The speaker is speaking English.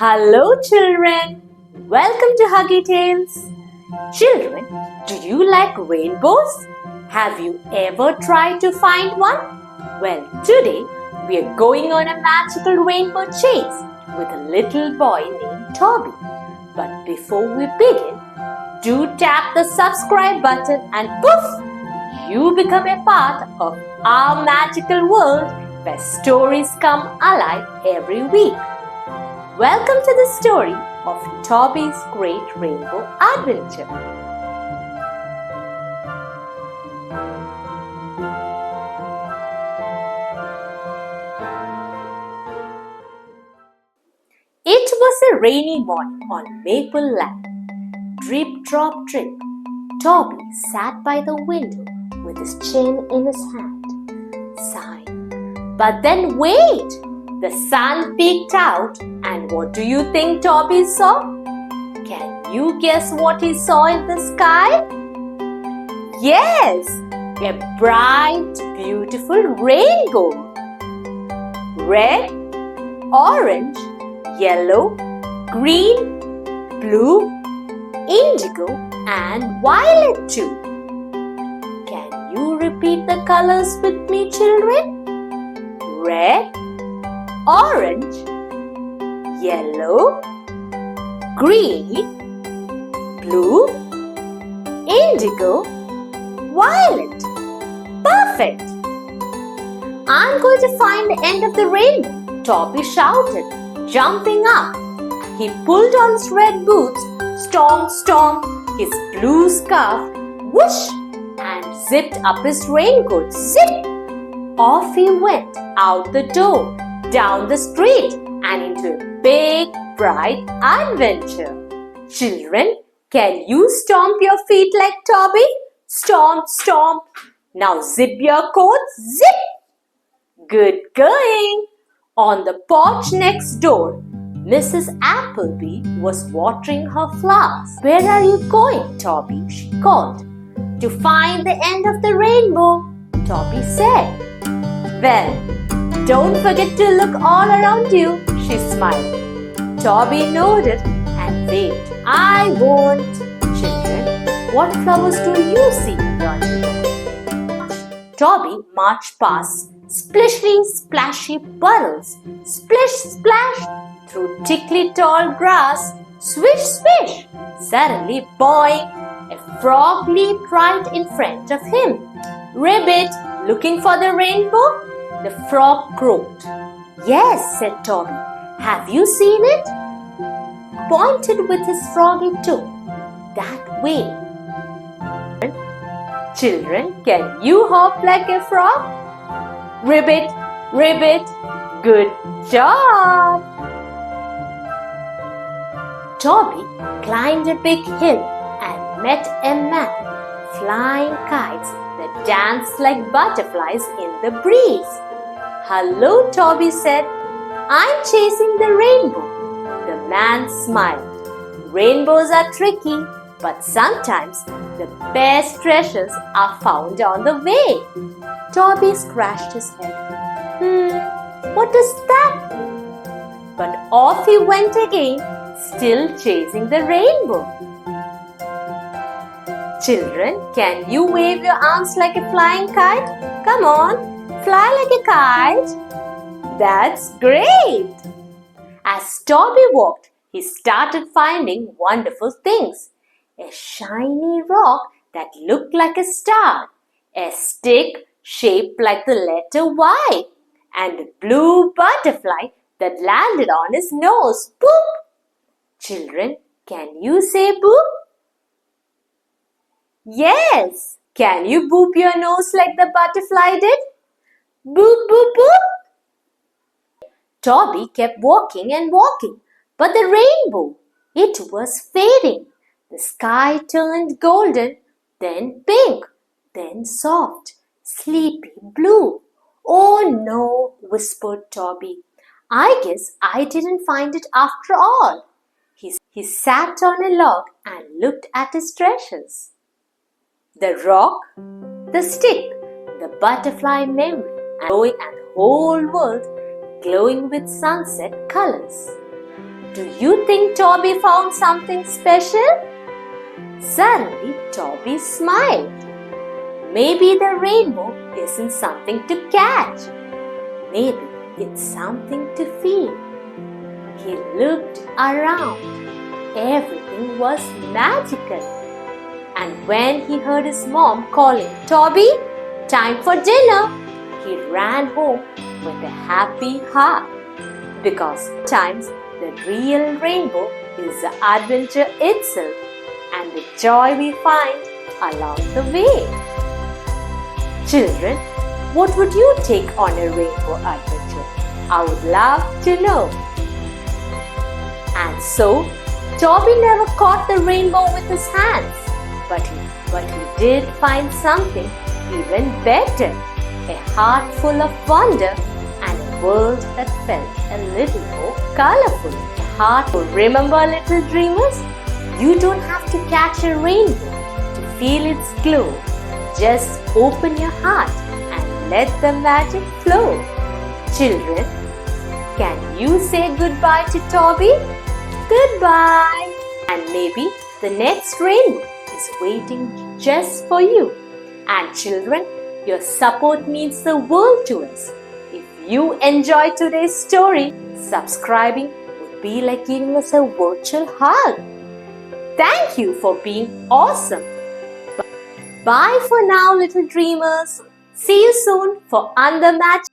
Hello children, welcome to Huggy Tales. Children, do you like rainbows? Have you ever tried to find one? Well, today we are going on a magical rainbow chase with a little boy named Toby. But before we begin, do tap the subscribe button and poof! You become a part of our magical world where stories come alive every week. Welcome to the story of Toby's Great Rainbow Adventure. It was a rainy morning on Maple Land. Drip, drop, drip. Toby sat by the window with his chin in his hand, sighing. But then wait! The sun peeked out, and what do you think Toby saw? Can you guess what he saw in the sky? Yes, a bright, beautiful rainbow. Red, orange, yellow, green, blue, indigo, and violet too. Can you repeat the colors with me, children? Red, orange, yellow, green, blue, indigo, violet. Perfect! I'm going to find the end of the rainbow, Toby shouted, jumping up. He pulled on his red boots, stomp, stomp, his blue scarf, whoosh, and zipped up his raincoat, zip! Off he went out the door, down the street, and into a big, bright adventure. Children, can you stomp your feet like Toby? Stomp, stomp. Now zip your coat, zip. Good going. On the porch next door, Mrs. Appleby was watering her flowers. Where are you going, Toby? She called. To find the end of the rainbow, Toby said. Well, don't forget to look all around you, she smiled. Toby nodded and waved. I won't. Children, what flowers do you see in your neighborhood? Toby marched past splishy, splashy puddles, splish, splash, through tickly tall grass, swish, swish. Suddenly, boing, a frog leaped right in front of him. Ribbit, looking for the rainbow? The frog croaked. Yes, said Toby. Have you seen it? Pointed with his froggy toe. That way. Children, can you hop like a frog? Ribbit, ribbit, good job! Toby climbed a big hill and met a man flying kites that danced like butterflies in the breeze. Hello, Toby said. I'm chasing the rainbow. The man smiled. Rainbows are tricky, but sometimes the best treasures are found on the way. Toby scratched his head. What does that mean? But off he went again, still chasing the rainbow. Children, can you wave your arms like a flying kite? Come on, fly like a kite. That's great! As Toby walked, he started finding wonderful things. A shiny rock that looked like a star, a stick shaped like the letter Y, and a blue butterfly that landed on his nose. Boop! Children, can you say boop? Yes! Can you boop your nose like the butterfly did? Boop, boop, boop! Toby kept walking and walking, but the rainbow, it was fading. The sky turned golden, then pink, then soft, sleepy blue. Oh no, whispered Toby. I guess I didn't find it after all. He sat on a log and looked at his treasures. The rock, the stick, the butterfly memory, and the whole world glowing with sunset colors. Do you think Toby found something special? Suddenly, Toby smiled. Maybe the rainbow isn't something to catch. Maybe it's something to feel. He looked around. Everything was magical. And when he heard his mom calling, "Toby, time for dinner," he ran home with a happy heart. Because sometimes the real rainbow is the adventure itself and the joy we find along the way. Children, what would you take on a rainbow adventure? I would love to know. And so, Toby never caught the rainbow with his hands, but he did find something even better, a heart full of wonder and a world that felt a little more colorful. A heart to remember, little dreamers, you don't have to catch a rainbow to feel its glow. Just open your heart and let the magic flow. Children, can you say goodbye to Toby? Goodbye! And maybe the next rainbow is waiting just for you. And children, your support means the world to us. If you enjoyed today's story, subscribing would be like giving us a virtual hug. Thank you for being awesome. Bye for now, little dreamers. See you soon for another magic